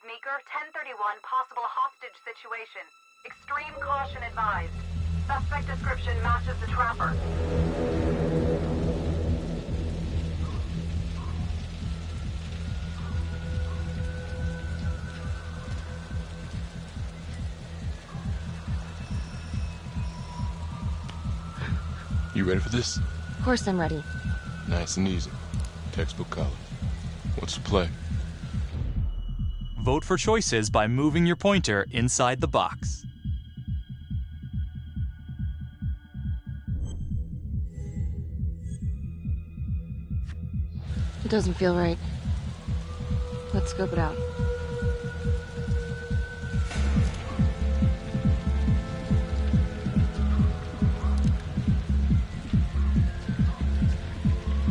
Meeker, 1031, possible hostage situation. Extreme caution advised. Suspect description matches the trapper. You ready for this? Of course I'm ready. Nice and easy. Textbook college. What's the play? Vote for choices by moving your pointer inside the box. It doesn't feel right. Let's scope it out.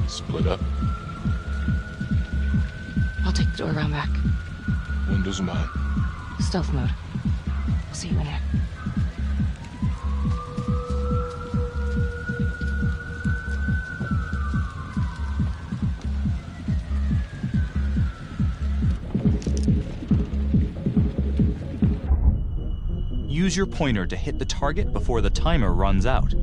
Split up. I'll take the door around back. Windows mine. Stealth mode. I'll see you in there. Use your pointer to hit the target before the timer runs out.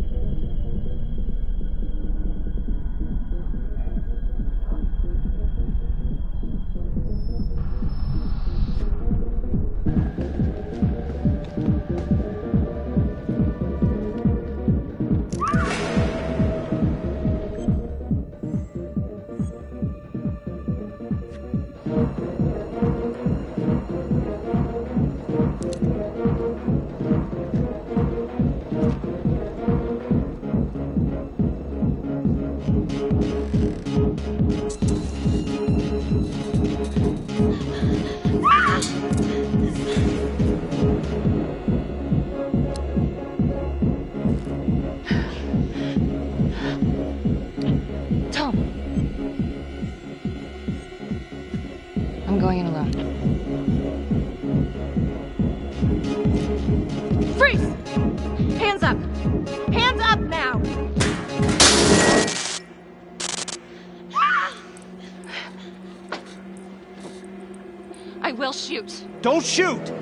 I'm going in alone. Freeze! Hands up! Hands up now! I will shoot. Don't shoot!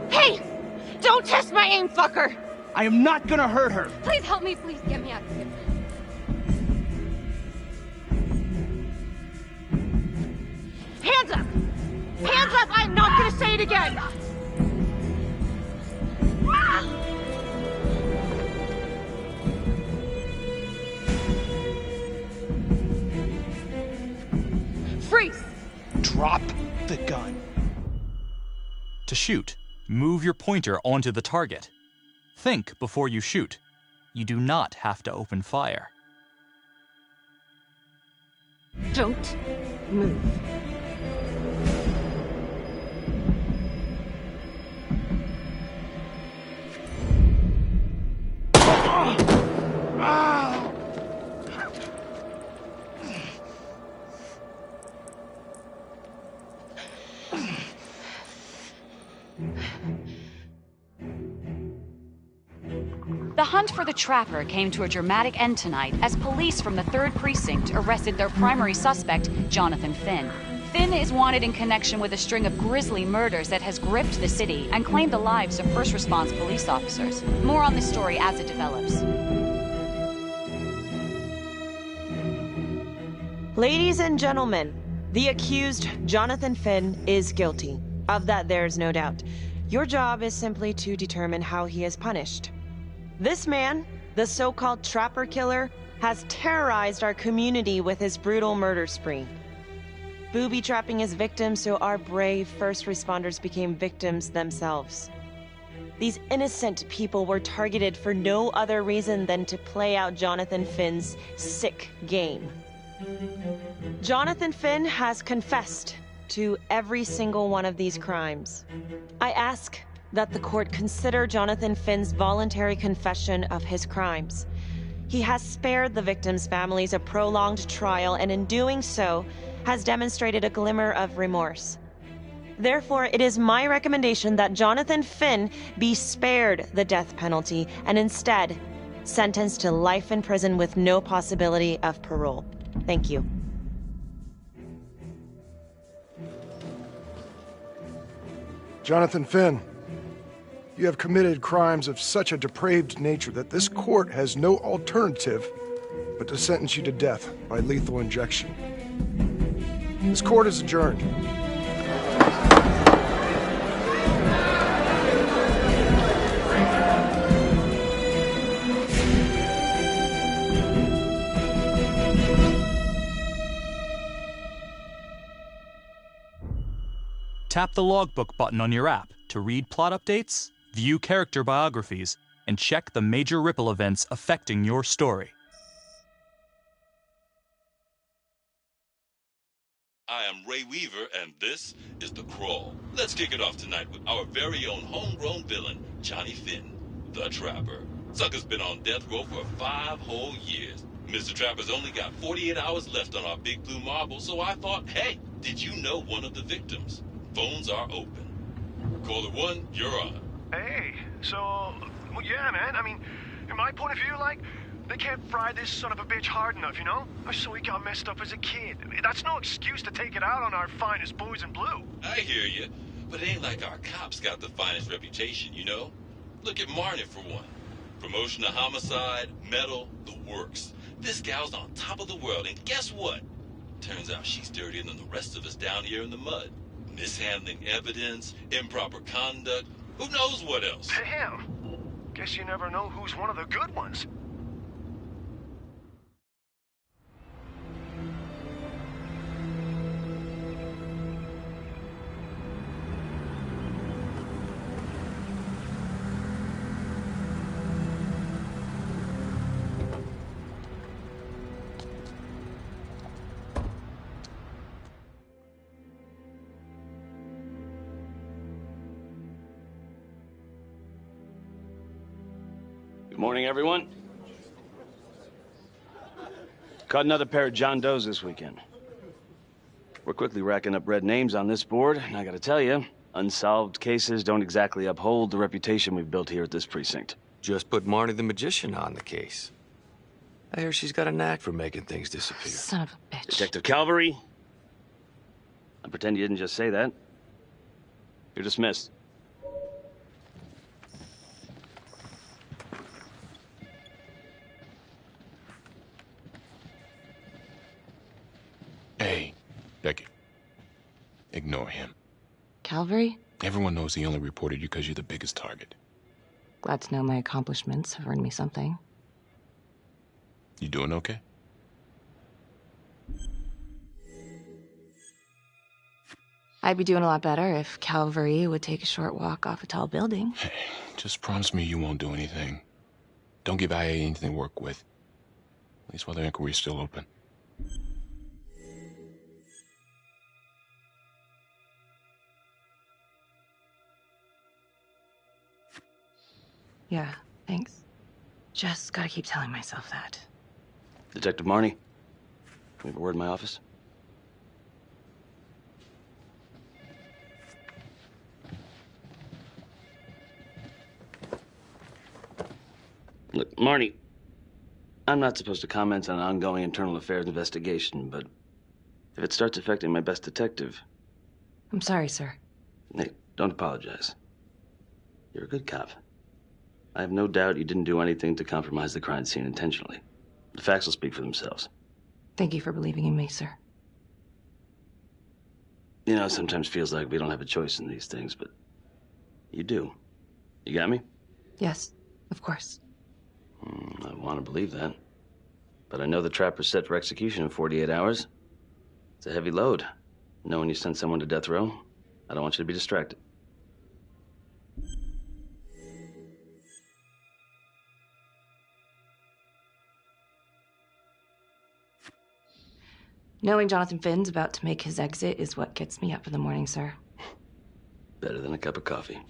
Hey! Don't test my aim, fucker! I am not gonna hurt her. Please help me, please get me out of here. Hands up! Hands up! I'm not gonna say it again! Freeze! Drop the gun. To shoot, move your pointer onto the target. Think before you shoot. You do not have to open fire. Don't move. The hunt for the Trapper came to a dramatic end tonight as police from the 3rd Precinct arrested their primary suspect, Jonathan Finn. Finn is wanted in connection with a string of grisly murders that has gripped the city and claimed the lives of first response police officers. More on this story as it develops. Ladies and gentlemen, the accused, Jonathan Finn, is guilty. Of that, there's no doubt. Your job is simply to determine how he is punished. This man, the so-called Trapper Killer, has terrorized our community with his brutal murder spree. Booby-trapping his victims so our brave first responders became victims themselves. These innocent people were targeted for no other reason than to play out Jonathan Finn's sick game. Jonathan Finn has confessed to every single one of these crimes. I ask that the court consider Jonathan Finn's voluntary confession of his crimes. He has spared the victims' families a prolonged trial, and in doing so, has demonstrated a glimmer of remorse. Therefore, it is my recommendation that Jonathan Finn be spared the death penalty and instead sentenced to life in prison with no possibility of parole. Thank you. Jonathan Finn, you have committed crimes of such a depraved nature that this court has no alternative but to sentence you to death by lethal injection. This court is adjourned. Tap the logbook button on your app to read plot updates, view character biographies, and check the major ripple events affecting your story. I am Ray Weaver, and this is The Crawl. Let's kick it off tonight with our very own homegrown villain, Johnny Finn, the Trapper. Sucker's been on death row for 5 whole years. Mr. Trapper's only got 48 hours left on our big blue marble, so I thought, hey, did you know one of the victims? Phones are open. Caller 1, you're on. Hey, so, well, yeah, man, I mean, in my point of view, like, they can't fry this son of a bitch hard enough, you know? So he got messed up as a kid. That's no excuse to take it out on our finest boys in blue. I hear you, but it ain't like our cops got the finest reputation, you know? Look at Marnie, for one. Promotion to homicide, medal, the works. This gal's on top of the world, and guess what? Turns out she's dirtier than the rest of us down here in the mud. Mishandling evidence, improper conduct, who knows what else? Damn. Guess you never know who's one of the good ones. Good morning, everyone. Caught another pair of John Does this weekend. We're quickly racking up red names on this board, and I gotta tell you, unsolved cases don't exactly uphold the reputation we've built here at this precinct. Just put Marnie the Magician on the case. I hear she's got a knack for making things disappear. Son of a bitch. Detective Calvary, I pretend you didn't just say that. You're dismissed. Hey, Becky. Ignore him. Calvary? Everyone knows he only reported you because you're the biggest target. Glad to know my accomplishments have earned me something. You doing okay? I'd be doing a lot better if Calvary would take a short walk off a tall building. Hey, just promise me you won't do anything. Don't give IA anything to work with. At least while the inquiry's still open. Yeah, thanks. Just gotta keep telling myself that. Detective Marnie, we have a word in my office. Look, Marnie, I'm not supposed to comment on an ongoing internal affairs investigation, but if it starts affecting my best detective... I'm sorry, sir. Hey, don't apologize. You're a good cop. I have no doubt you didn't do anything to compromise the crime scene intentionally. The facts will speak for themselves. Thank you for believing in me, sir. You know, it sometimes feels like we don't have a choice in these things, but you do. You got me? Yes, of course. I want to believe that. But I know the Trapper's set for execution in 48 hours. It's a heavy load. Knowing you sent someone to death row, I don't want you to be distracted. Knowing Jonathan Finn's about to make his exit is what gets me up in the morning, sir. Better than a cup of coffee.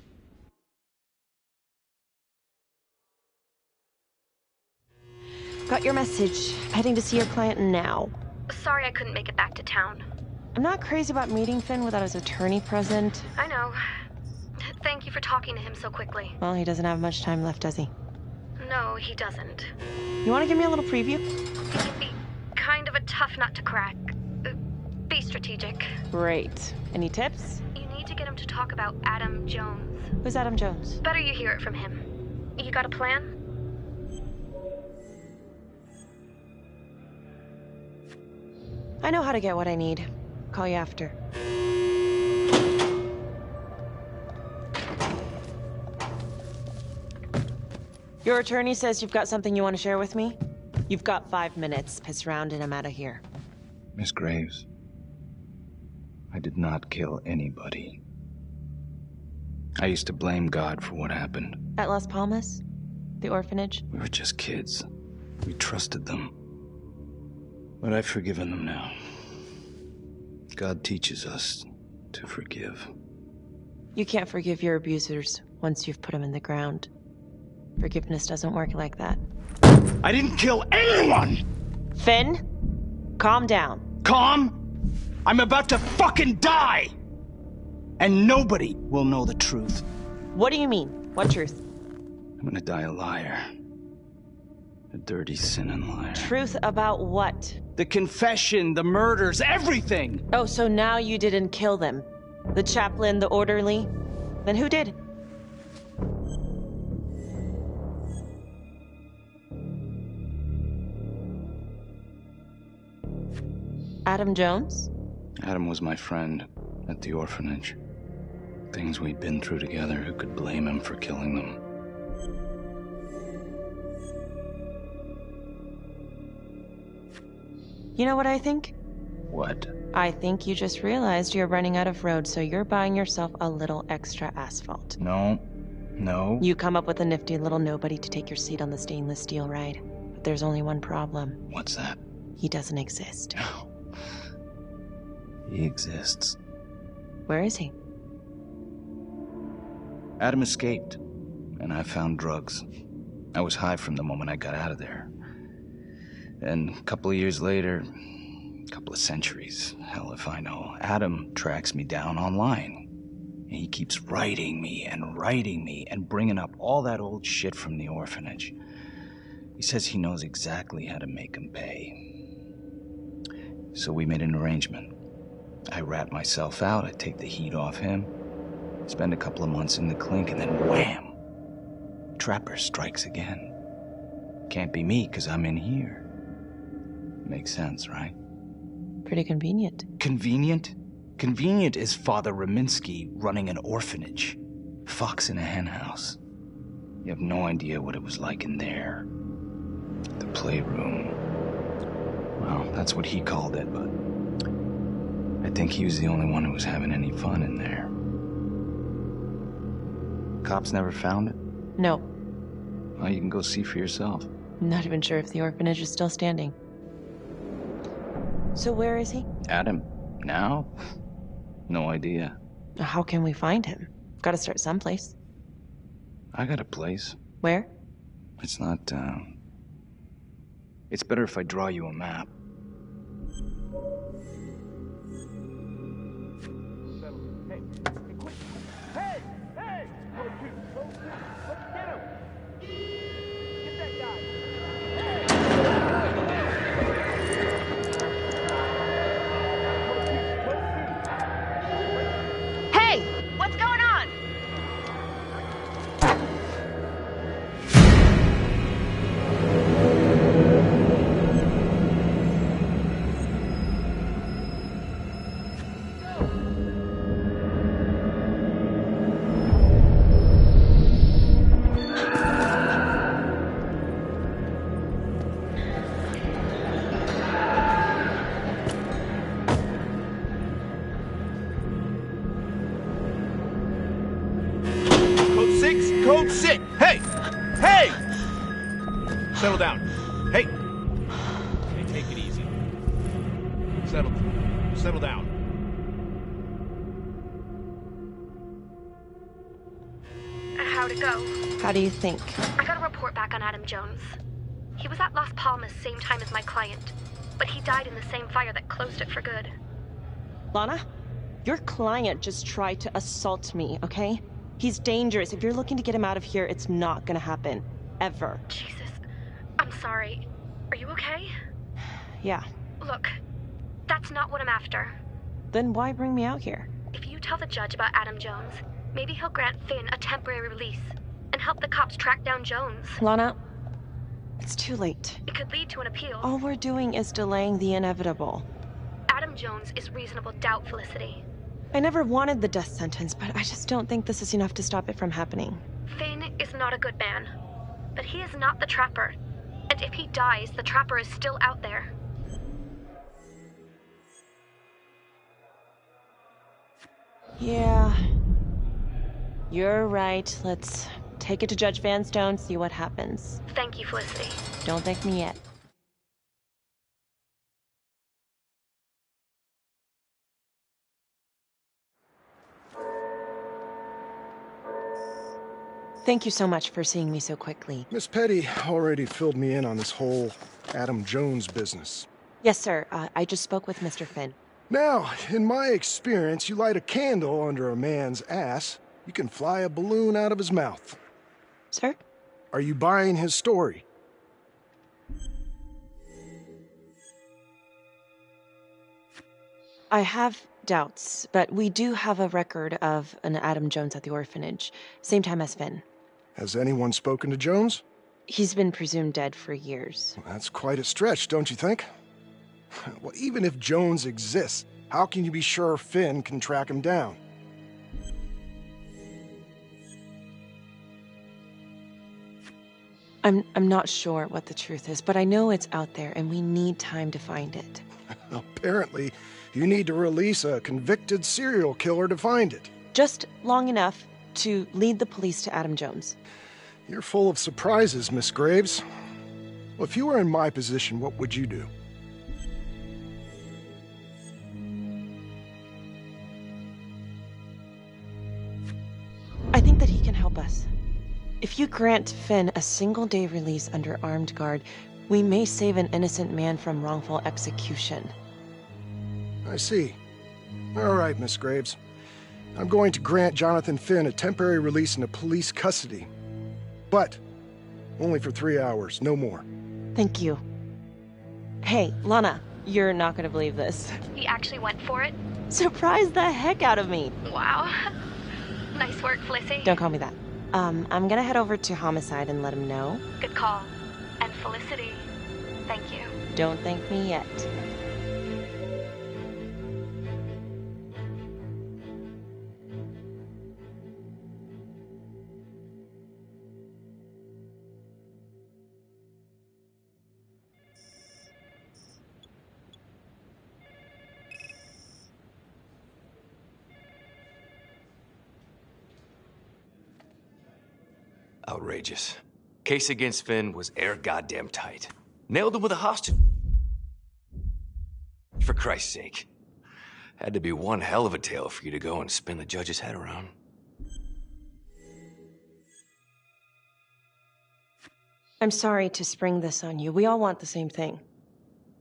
Got your message. Heading to see your client now. Sorry I couldn't make it back to town. I'm not crazy about meeting Finn without his attorney present. I know. Thank you for talking to him so quickly. Well, he doesn't have much time left, does he? No, he doesn't. You want to give me a little preview? He'd be kind of a tough nut to crack. Be strategic. Great. Any tips? You need need to get him to talk about Adam Jones. Who's Adam Jones? Better you hear it from him. You got a plan? I know how to get what I need. Call you after. Your attorney says you've got something you want to share with me? You've got 5 minutes. Piss around and I'm out of here. Miss Graves, I did not kill anybody. I used to blame God for what happened. At Las Palmas? The orphanage? We were just kids. We trusted them. But I've forgiven them now. God teaches us to forgive. You can't forgive your abusers once you've put them in the ground. Forgiveness doesn't work like that. I didn't kill anyone! Finn, calm down. Calm? I'm about to fucking die! And nobody will know the truth. What do you mean? What truth? I'm gonna die a liar. A dirty, sinning liar. Truth about what? The confession, the murders, everything! Oh, so now you didn't kill them? The chaplain, the orderly? Then who did? Adam Jones? Adam was my friend at the orphanage. Things we'd been through together, who could blame him for killing them? You know what I think? What? I think you just realized you're running out of road, so you're buying yourself a little extra asphalt. No. No. You come up with a nifty little nobody to take your seat on the stainless steel ride. But there's only one problem. What's that? He doesn't exist. No. He exists. Where is he? Adam escaped, and I found drugs. I was high from the moment I got out of there. And a couple of years later, a couple of centuries, hell if I know, Adam tracks me down online. And he keeps writing me and bringing up all that old shit from the orphanage. He says he knows exactly how to make him pay. So we made an arrangement. I rat myself out, I take the heat off him, spend a couple of months in the clink, and then wham! Trapper strikes again. Can't be me, 'cause I'm in here. Makes sense, right? Pretty convenient. Convenient? Convenient is Father Raminsky running an orphanage. Fox in a henhouse. You have no idea what it was like in there. The playroom. Well, that's what he called it, but I think he was the only one who was having any fun in there. Cops never found it? No. Well, you can go see for yourself. Not even sure if the orphanage is still standing. So where is he? Adam? Now? No idea. How can we find him? Gotta start someplace. I got a place. Where? It's not, It's better if I draw you a map. Code 6! Hey! Hey! Settle down. Hey! Hey, take it easy. Settle down. How'd it go? How do you think? I got a report back on Adam Jones. He was at Las Palmas same time as my client, but he died in the same fire that closed it for good. Lana, your client just tried to assault me, okay? He's dangerous. If you're looking to get him out of here, it's not gonna happen. Ever. Jesus. I'm sorry. Are you okay? Yeah. Look, that's not what I'm after. Then why bring me out here? If you tell the judge about Adam Jones, maybe he'll grant Finn a temporary release and help the cops track down Jones. Lana, it's too late. It could lead to an appeal. All we're doing is delaying the inevitable. Adam Jones is reasonable doubt, Felicity. I never wanted the death sentence, but I just don't think this is enough to stop it from happening. Finn is not a good man, but he is not the Trapper. And if he dies, the Trapper is still out there. Yeah. You're right. Let's take it to Judge Vanstone, see what happens. Thank you, Felicity. Don't thank me yet. Thank you so much for seeing me so quickly. Miss Petty already filled me in on this whole Adam Jones business. Yes, sir. I just spoke with Mr. Finn. Now, in my experience, you light a candle under a man's ass, you can fly a balloon out of his mouth. Sir? Are you buying his story? I have doubts, but we do have a record of an Adam Jones at the orphanage, same time as Finn. Has anyone spoken to Jones? He's been presumed dead for years. Well, that's quite a stretch, don't you think? Well, even if Jones exists, how can you be sure Finn can track him down? I'm not sure what the truth is, but I know it's out there, and we need time to find it. Apparently, you need to release a convicted serial killer to find it. Just long enough to lead the police to Adam Jones. You're full of surprises, Miss Graves. Well, if you were in my position, what would you do? I think that he can help us. If you grant Finn a single-day release under armed guard, we may save an innocent man from wrongful execution. I see. All right, Miss Graves. I'm going to grant Jonathan Finn a temporary release into police custody. But only for 3 hours, no more. Thank you. Hey, Lana, you're not gonna believe this. He actually went for it? Surprised the heck out of me. Wow. Nice work, Felicity. Don't call me that. I'm gonna head over to Homicide and let him know. Good call. And Felicity, thank you. Don't thank me yet. Outrageous. Case against Finn was air goddamn tight. Nailed him with a hostage. For Christ's sake. Had to be one hell of a tale for you to go and spin the judge's head around. I'm sorry to spring this on you. We all want the same thing.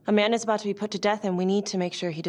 A man is about to be put to death, and we need to make sure he